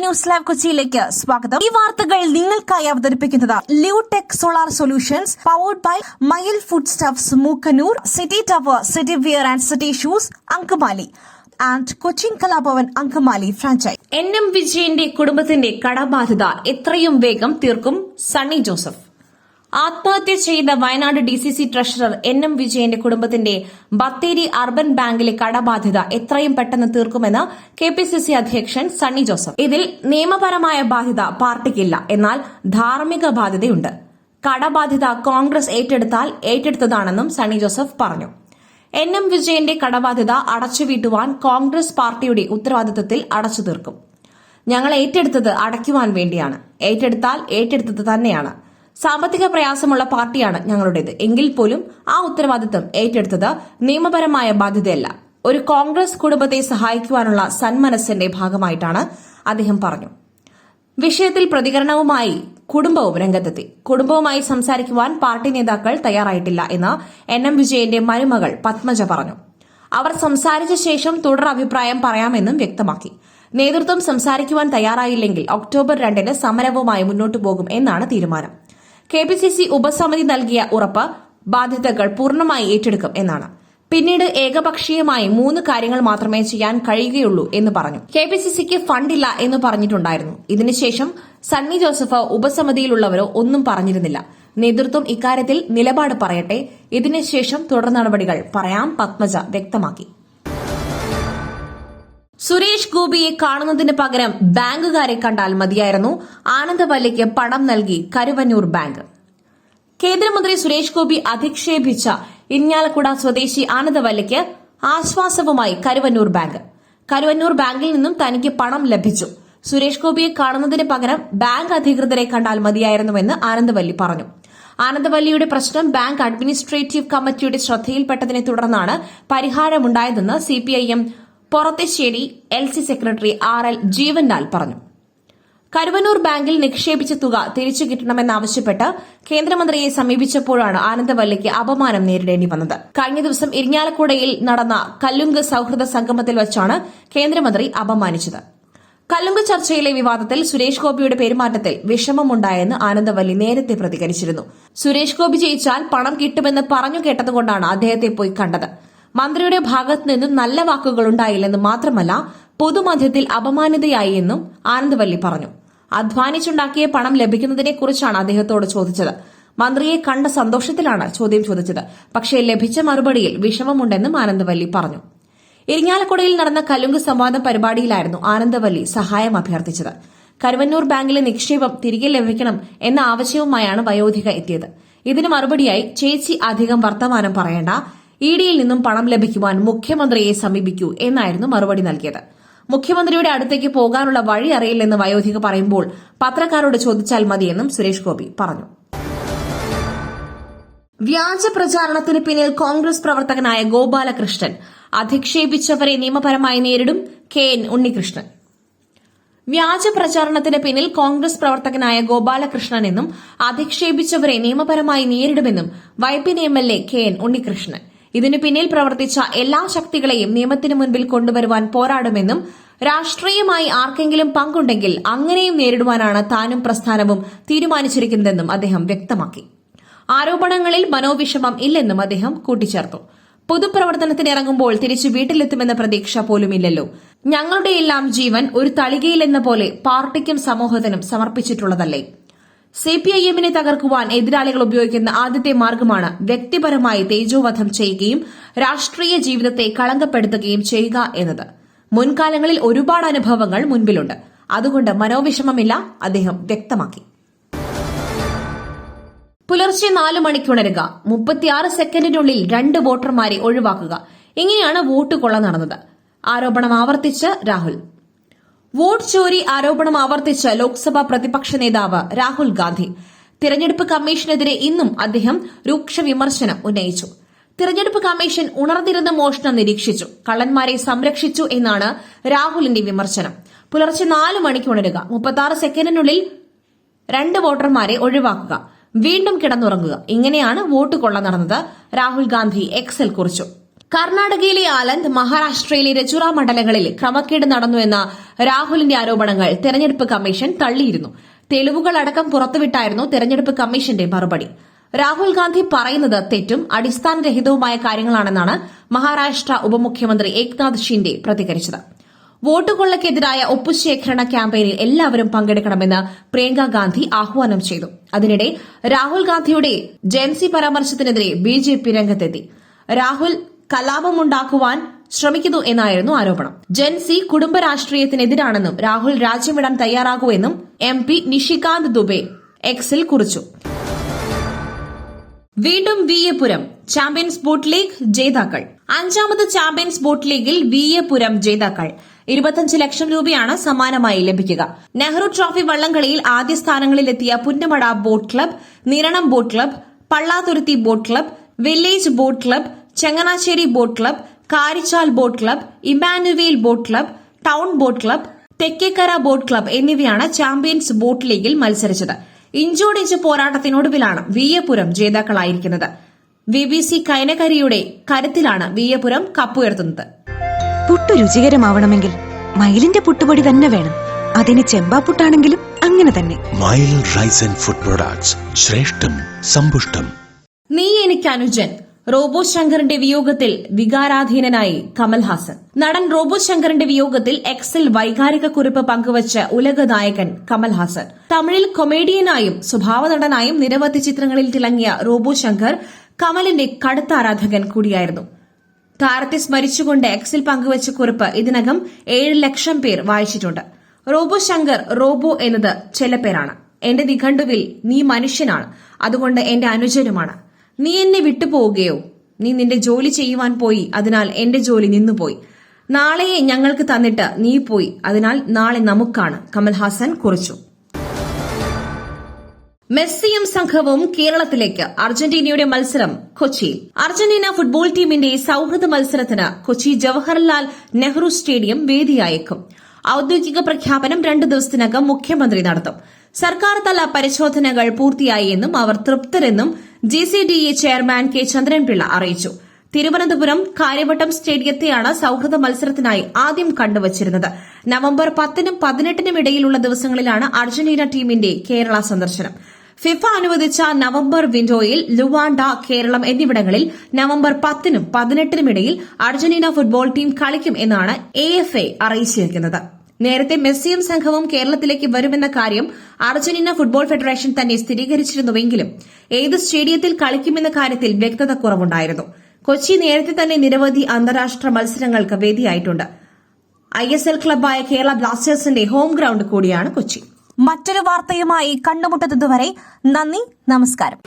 News live കൊച്ചിയിലേക്ക് സ്വാഗതം. ഈ വാർത്തകൾ നിങ്ങൾക്കായി അവതരിപ്പിക്കുന്നത് ല്യൂടെക് solar solutions, powered by Mayil food stuffs, Mookkannoor, city tower, city wear and city shoes, Angamaly and Cochin Kalabhavan Angamaly franchise. NM വിജയന്റെ കുടുംബത്തിന്റെ കടബാധ്യത എത്രയും വേഗം തീർക്കും സണ്ണി ജോസഫ്. ആത്മഹത്യ ചെയ്ത വയനാട് DCC ട്രഷറർ NM വിജയന്റെ കുടുംബത്തിന്റെ ബത്തേരി അർബൻ ബാങ്കിലെ കടബാധ്യത എത്രയും പെട്ടെന്ന് തീർക്കുമെന്ന് KPCC അധ്യക്ഷൻ സണ്ണി ജോസഫ്. ഇതിൽ നിയമപരമായ ബാധ്യത പാർട്ടിക്കില്ല, എന്നാൽ ധാർമ്മിക ബാധ്യതയുണ്ട്. കടബാധ്യത കോൺഗ്രസ് ഏറ്റെടുത്താൽ ഏറ്റെടുത്തതാണെന്നും സണ്ണി ജോസഫ് പറഞ്ഞു. NM വിജയന്റെ കടബാധ്യത അടച്ചുവീട്ടുവാൻ കോൺഗ്രസ് പാർട്ടിയുടെ ഉത്തരവാദിത്തത്തിൽ അടച്ചു തീർക്കും. ഞങ്ങൾ ഏറ്റെടുത്തത് അടയ്ക്കുവാൻ വേണ്ടിയാണ്. ഏറ്റെടുത്താൽ ഏറ്റെടുത്തത് തന്നെയാണ്. സാമ്പത്തിക പ്രയാസമുള്ള പാർട്ടിയാണ് ഞങ്ങളുടേത്. എങ്കിൽ പോലും ആ ഉത്തരവാദിത്തം ഏറ്റെടുത്തത് നിയമപരമായ ബാധ്യതയല്ല, ഒരു കോൺഗ്രസ് കുടുംബത്തെ സഹായിക്കുവാനുള്ള സന്മനസ്സിന്റെ ഭാഗമായിട്ടാണ് അദ്ദേഹം പറഞ്ഞു. വിഷയത്തിൽ പ്രതികരണവുമായി കുടുംബവും രംഗത്തെത്തി. കുടുംബവുമായി സംസാരിക്കുവാൻ പാർട്ടി നേതാക്കൾ തയ്യാറായിട്ടില്ല എന്ന് NM വിജയന്റെ മരുമകൾ പത്മജ പറഞ്ഞു. അവർ സംസാരിച്ച ശേഷം തുടർ അഭിപ്രായം പറയാമെന്നും വ്യക്തമാക്കി. നേതൃത്വം സംസാരിക്കുവാൻ തയ്യാറായില്ലെങ്കിൽ ഒക്ടോബർ 2 സമരവുമായി മുന്നോട്ടു പോകും എന്നാണ് തീരുമാനം. KPCC ഉപസമിതി നൽകിയ ഉറപ്പ് ബാധ്യതകൾ പൂർണ്ണമായി ഏറ്റെടുക്കും എന്നാണ്. പിന്നീട് ഏകപക്ഷീയമായി 3 കാര്യങ്ങൾ മാത്രമേ ചെയ്യാൻ കഴിയുകയുള്ളൂ എന്ന് പറഞ്ഞു. KPCCക്ക് ഫണ്ടില്ല എന്ന് പറഞ്ഞിട്ടുണ്ടായിരുന്നു. ഇതിനുശേഷം സണ്ണി ജോസഫ് ഉപസമിതിയിലുള്ളവരോ ഒന്നും പറഞ്ഞിരുന്നില്ല. നേതൃത്വം ഇക്കാര്യത്തിൽ നിലപാട് പറയട്ടെ, ഇതിനുശേഷം തുടർ നടപടികൾ പറയാം, പത്മജ വ്യക്തമാക്കി. സുരേഷ് ഗോപിയെ കാണുന്നതിന് പകരം ബാങ്കുകാരെ കണ്ടാൽ മതിയായിരുന്നു. ആനന്ദവല്ലിക്ക് പണം നൽകി കരുവന്നൂർ ബാങ്ക്. കേന്ദ്രമന്ത്രി സുരേഷ് ഗോപി അധിക്ഷേപിച്ച ഇരിങ്ങാലക്കുട സ്വദേശി ആനന്ദവല്ലിക്ക് ആശ്വാസവുമായി കരുവന്നൂർ ബാങ്ക്. കരുവന്നൂർ ബാങ്കിൽ നിന്നും തനിക്ക് പണം ലഭിച്ചു. സുരേഷ് ഗോപിയെ കാണുന്നതിന് പകരം ബാങ്ക് അധികൃതരെ കണ്ടാൽ മതിയായിരുന്നുവെന്ന് ആനന്ദവല്ലി പറഞ്ഞു. ആനന്ദവല്ലിയുടെ പ്രശ്നം ബാങ്ക് അഡ്മിനിസ്ട്രേറ്റീവ് കമ്മിറ്റിയുടെ ശ്രദ്ധയിൽപ്പെട്ടതിനെ തുടർന്നാണ് പരിഹാരമുണ്ടായതെന്ന് CPIM പൊറത്തേശ്ശേരി LC secretary RL Jeevanlal പറഞ്ഞു. കരുവന്നൂർ ബാങ്കിൽ നിക്ഷേപിച്ച തുക തിരിച്ചു കിട്ടണമെന്നാവശ്യപ്പെട്ട് കേന്ദ്രമന്ത്രിയെ സമീപിച്ചപ്പോഴാണ് ആനന്ദവല്ലിക്ക് അപമാനം നേരിടേണ്ടി വന്നത്. കഴിഞ്ഞ ദിവസം ഇരിങ്ങാലക്കുടയിൽ നടന്ന കല്ലുങ്ക് സൌഹൃദ സംഗമത്തിൽ വച്ചാണ് കേന്ദ്രമന്ത്രി അപമാനിച്ചത്. കല്ലുങ്ക് ചർച്ചയിലെ വിവാദത്തിൽ സുരേഷ് ഗോപിയുടെ പെരുമാറ്റത്തിൽ വിഷമമുണ്ടായെന്ന് ആനന്ദവല്ലി നേരത്തെ പ്രതികരിച്ചിരുന്നു. സുരേഷ് ഗോപി ജയിച്ചാൽ പണം കിട്ടുമെന്ന് പറഞ്ഞു കേട്ടതുകൊണ്ടാണ് അദ്ദേഹത്തെ പോയി കണ്ടത്. മന്ത്രിയുടെ ഭാഗത്തു നിന്നും നല്ല വാക്കുകളുണ്ടായില്ലെന്ന് മാത്രമല്ല, പൊതുമധ്യത്തിൽ അപമാനിതയായി എന്നും ആനന്ദവല്ലി പറഞ്ഞു. അധ്വാനിച്ചുണ്ടാക്കിയ പണം ലഭിക്കുന്നതിനെക്കുറിച്ചാണ് അദ്ദേഹത്തോട് ചോദിച്ചത്. മന്ത്രിയെ കണ്ട സന്തോഷത്തിലാണ് ചോദ്യം ചോദിച്ചത്. പക്ഷേ ലഭിച്ച മറുപടിയിൽ വിഷമമുണ്ടെന്നും ആനന്ദവല്ലി പറഞ്ഞു. ഇരിങ്ങാലക്കുടയിൽ നടന്ന കലുങ്ക് സംവാദ പരിപാടിയിലായിരുന്നു ആനന്ദവല്ലി സഹായം അഭ്യർത്ഥിച്ചത്. കരുവന്നൂർ ബാങ്കിലെ നിക്ഷേപം തിരികെ ലഭിക്കണം എന്ന ആവശ്യവുമായാണ് വയോധിക എത്തിയത്. ഇതിന് മറുപടിയായി ചേച്ചി അധികം വർത്തമാനം പറയേണ്ട, EDയിൽ നിന്നും പണം ലഭിക്കുവാൻ മുഖ്യമന്ത്രിയെ സമീപിക്കൂ എന്നായിരുന്നു മറുപടി നൽകിയത്. മുഖ്യമന്ത്രിയുടെ അടുത്തേക്ക് പോകാനുള്ള വഴി അറിയില്ലെന്ന് വയോധിക പറയുമ്പോൾ പത്രക്കാരോട് ചോദിച്ചാൽ മതിയെന്നും സുരേഷ് ഗോപി പറഞ്ഞു. വ്യാജ പ്രചാരണത്തിന് പിന്നിൽ കോൺഗ്രസ് പ്രവർത്തകനായ ഗോപാലകൃഷ്ണൻ. അധിക്ഷേപിച്ചവരെ നിയമപരമായി നേരിടും KN ഉണ്ണികൃഷ്ണൻ. വ്യാജ പ്രചാരണത്തിന് പിന്നിൽ കോൺഗ്രസ് പ്രവർത്തകനായ ഗോപാലകൃഷ്ണൻ എന്നും അധിക്ഷേപിച്ചവരെ നിയമപരമായി നേരിടുമെന്നും വൈപ്പിൻ MLA KN ഉണ്ണികൃഷ്ണൻ. ഇതിനു പിന്നിൽ പ്രവർത്തിച്ച എല്ലാ ശക്തികളെയും നിയമത്തിനു മുൻപിൽ കൊണ്ടുവരുവാൻ പോരാടുമെന്നും രാഷ്ട്രീയമായി ആർക്കെങ്കിലും പങ്കുണ്ടെങ്കിൽ അങ്ങനെയും നേരിടുവാനാണ് താനും പ്രസ്ഥാനവും തീരുമാനിച്ചിരിക്കുന്നതെന്നും അദ്ദേഹം വ്യക്തമാക്കി. ആരോപണങ്ങളിൽ മനോവിഷമം ഇല്ലെന്നും അദ്ദേഹം കൂട്ടിച്ചേർത്തു. പൊതുപ്രവർത്തനത്തിനിറങ്ങുമ്പോൾ തിരിച്ചു വീട്ടിലെത്തുമെന്ന പ്രതീക്ഷ പോലുമില്ലല്ലോ. ഞങ്ങളുടെയെല്ലാം ജീവൻ ഒരു തളികയിലെന്ന പോലെ പാർട്ടിക്കും സമൂഹത്തിനും സമർപ്പിച്ചിട്ടുള്ളതല്ലേ. CPIMനെ തകർക്കുവാൻ എതിരാളികൾ ഉപയോഗിക്കുന്ന ആദ്യത്തെ മാർഗമാണ് വ്യക്തിപരമായി തേജോവധം ചെയ്യുകയും രാഷ്ട്രീയ ജീവിതത്തെ കളങ്കപ്പെടുത്തുകയും ചെയ്യുക എന്നത്. മുൻകാലങ്ങളിൽ ഒരുപാട് അനുഭവങ്ങൾ മുൻപിലുണ്ട്. അതുകൊണ്ട് മനോവിഷമമില്ല, അദ്ദേഹം വ്യക്തമാക്കി. പുലർച്ചെ 4 മണിക്കുണരുക, 36 സെക്കൻഡിനുള്ളിൽ 2 വോട്ടർമാരെ ഒഴിവാക്കുക. ഇങ്ങനെയാണ് വോട്ട് കൊള്ള നടന്നത്. ആരോപണം ആവർത്തിച്ച് രാഹുൽ. വോട്ട് ചോരി ആരോപണം ആവർത്തിച്ച് ലോക്സഭാ പ്രതിപക്ഷ നേതാവ് രാഹുൽ ഗാന്ധി. തിരഞ്ഞെടുപ്പ് കമ്മീഷനെതിരെ ഇന്നും അദ്ദേഹം രൂക്ഷ വിമർശനം ഉന്നയിച്ചു. തിരഞ്ഞെടുപ്പ് കമ്മീഷൻ ഉണർന്നിരുന്ന മോഷണം നിരീക്ഷിച്ചു, കള്ളന്മാരെ സംരക്ഷിച്ചു എന്നാണ് രാഹുലിന്റെ വിമർശനം. പുലർച്ചെ 4 മണിക്ക് ഉണരുക, 36 സെക്കൻഡിനുള്ളിൽ 2 വോട്ടർമാരെ ഒഴിവാക്കുക, വീണ്ടും കിടന്നുറങ്ങുക. ഇങ്ങനെയാണ് വോട്ട് കൊള്ള നടന്നത്. രാഹുൽ ഗാന്ധി എക്സിൽ കുറിച്ചു. കർണാടകയിലെ ആലന്ദ്, മഹാരാഷ്ട്രയിലെ രജുറ മണ്ഡലങ്ങളിൽ ക്രമക്കേട് നടന്നുവെന്ന രാഹുലിന്റെ ആരോപണങ്ങൾ തെരഞ്ഞെടുപ്പ് കമ്മീഷൻ തള്ളിയിരുന്നു. തെളിവുകളടക്കം പുറത്തുവിട്ടായിരുന്നു തെരഞ്ഞെടുപ്പ് കമ്മീഷന്റെ മറുപടി. രാഹുൽ ഗാന്ധി പറയുന്നത് തെറ്റും അടിസ്ഥാനരഹിതവുമായ കാര്യങ്ങളാണെന്നാണ് മഹാരാഷ്ട്ര ഉപമുഖ്യമന്ത്രി ഏക്നാഥ് ഷിൻഡെ പ്രതികരിച്ചത്. വോട്ടുകൊള്ളയ്ക്കെതിരായ ഒപ്പുശേഖരണ ക്യാമ്പയിനിൽ എല്ലാവരും പങ്കെടുക്കണമെന്ന് പ്രിയങ്ക ഗാന്ധി ആഹ്വാനം ചെയ്തു. അതിനിടെ രാഹുൽ ഗാന്ധിയുടെ ജെൻസി പരാമർശത്തിനെതിരെ ബിജെപി രംഗത്തെത്തി. രാഹുൽ കലാപമുണ്ടാക്കുവാൻ ശ്രമിക്കുന്നു എന്നായിരുന്നു ആരോപണം. ജെൻസി കുടുംബ രാഷ്ട്രീയത്തിനെതിരാണെന്നും രാഹുൽ രാജ്യം വിടാൻ തയ്യാറാകുമെന്നും MP നിഷികാന്ത് ദുബെ എക്സിൽ കുറിച്ചു. വീണ്ടും വിയ്യപുരം ചാമ്പ്യൻസ് ബോട്ട് ലീഗ് ജേതാക്കൾ. 5ാമത് ചാമ്പ്യൻസ് ബോട്ട് ലീഗിൽ വിയ്യപുരം ജേതാക്കൾ. 25 ലക്ഷം രൂപയാണ് സമ്മാനമായി ലഭിക്കുക. നെഹ്റു ട്രോഫി വള്ളംകളിയിൽ ആദ്യ സ്ഥാനങ്ങളിലെത്തിയ Punnamada boat club, Niranam boat club, Pallathuruthy boat club, village boat club, Changanassery boat club, Karichal boat club, Emmanuel boat club, town boat club, Thekkekara boat club എന്നിവയാണ് ചാമ്പ്യൻസ് ബോട്ട് ലീഗിൽ മത്സരിച്ചത്. ഇഞ്ചോടിഞ്ച് പോരാട്ടത്തിനൊടുവിലാണ് വിയ്യപുരം ജേതാക്കളായിരിക്കുന്നത്. VBC കൈനകരിയുടെ കരുത്തിലാണ് വിയ്യപുരം കപ്പുയർത്തുന്നത്. പുട്ടു രുചികരമാവണമെങ്കിൽ മയിലിന്റെ പുട്ടുപൊടി തന്നെ വേണം. അതിന് ചെമ്പാപ്പുട്ടാണെങ്കിലും അങ്ങനെ തന്നെ. മയിൽ റൈസ് ആൻഡ് ഫുഡ് പ്രൊഡക്ട്സ്, ശ്രേഷ്ഠം സമ്പുഷ്ടം. നീ എനിക്ക് അനുജൻ. റോബോ ശങ്കറിന്റെ വിയോഗത്തിൽ വികാരാധീനനായി കമൽഹാസൻ. നടൻ റോബോ ശങ്കറിന്റെ വിയോഗത്തിൽ എക്സിൽ വൈകാരിക കുറിപ്പ് പങ്കുവച്ച ഉലക നായകൻ കമൽഹാസൻ. തമിഴിൽ കൊമേഡിയനായും സ്വഭാവനടനായും നിരവധി ചിത്രങ്ങളിൽ തിളങ്ങിയ റോബോ ശങ്കർ കമലിന്റെ കടുത്ത ആരാധകൻ കൂടിയായിരുന്നു. താരത്തെ സ്മരിച്ചുകൊണ്ട് എക്സിൽ പങ്കുവച്ച കുറിപ്പ് ഇതിനകം 7 ലക്ഷം പേർ വായിച്ചിട്ടുണ്ട്. റോബോ ശങ്കർ, റോബോ എന്നത് ചെല്ലപ്പേരാണ്. എന്റെ നിഘണ്ടുവിൽ നീ മനുഷ്യനാണ്, അതുകൊണ്ട് എന്റെ അനുജനുമാണ്. നീ എന്നെ വിട്ടുപോവുകയോ? നീ നിന്റെ ജോലി ചെയ്യുവാൻ പോയി, അതിനാൽ എന്റെ ജോലി നിന്നുപോയി. നാളെയെ ഞങ്ങൾക്ക് തന്നിട്ട് നീ പോയി, അതിനാൽ നാളെ നമുക്കാണ്, കമൽഹാസൻ കുറിച്ചു. മെസ്സിയും സംഘവും കേരളത്തിലേക്ക്. അർജന്റീനയുടെ മത്സരം കൊച്ചിയിൽ. അർജന്റീന ഫുട്ബോൾ ടീമിന്റെ സൌഹൃദ മത്സരത്തിന് കൊച്ചി ജവഹർലാൽ നെഹ്റു സ്റ്റേഡിയം വേദിയായേക്കും. ഔദ്യോഗിക പ്രഖ്യാപനം 2 ദിവസത്തിനകം മുഖ്യമന്ത്രി നടത്തും. സർക്കാർ തല പരിശോധനകൾ പൂർത്തിയായി എന്നും അവർ തൃപ്തരെന്നും GCDA ചെയർമാൻ K. ചന്ദ്രൻപിള്ള അറിയിച്ചു. തിരുവനന്തപുരം കാര്യവട്ടം സ്റ്റേഡിയത്തെയാണ് സൌഹൃദ മത്സരത്തിനായി ആദ്യം കണ്ടുവച്ചിരുന്നത്. നവംബർ 10നും 18നും ഇടയിലുള്ള ദിവസങ്ങളിലാണ് അർജന്റീന ടീമിന്റെ കേരള സന്ദർശനം. ഫിഫ അനുവദിച്ച നവംബർ വിൻഡോയിൽ ലുവാൻഡ, കേരളം എന്നിവിടങ്ങളിൽ നവംബർ 10നും 18നും ഇടയിൽ അർജന്റീന ഫുട്ബോൾ ടീം കളിക്കും എന്നാണ് AFA അറിയിച്ചിരിക്കുന്നത്. നേരത്തെ മെസ്സിയും സംഘവും കേരളത്തിലേക്ക് വരുമെന്ന കാര്യം അർജന്റീന ഫുട്ബോൾ ഫെഡറേഷൻ തന്നെ സ്ഥിരീകരിച്ചിരുന്നുവെങ്കിലും ഏത് സ്റ്റേഡിയത്തിൽ കളിക്കുമെന്ന കാര്യത്തിൽ വ്യക്തത കുറവുണ്ടായിരുന്നു. കൊച്ചി നേരത്തെ തന്നെ നിരവധി അന്താരാഷ്ട്ര മത്സരങ്ങൾക്ക് വേദിയായിട്ടുണ്ട്. ISL ക്ലബ്ബായ കേരള ബ്ലാസ്റ്റേഴ്സിന്റെ ഹോം ഗ്രൌണ്ട് കൂടിയാണ് കൊച്ചി. മറ്റൊരു വാർത്തയുമായി കണ്ടുമുട്ടുന്നതുവരെ നന്ദി, നമസ്കാരം.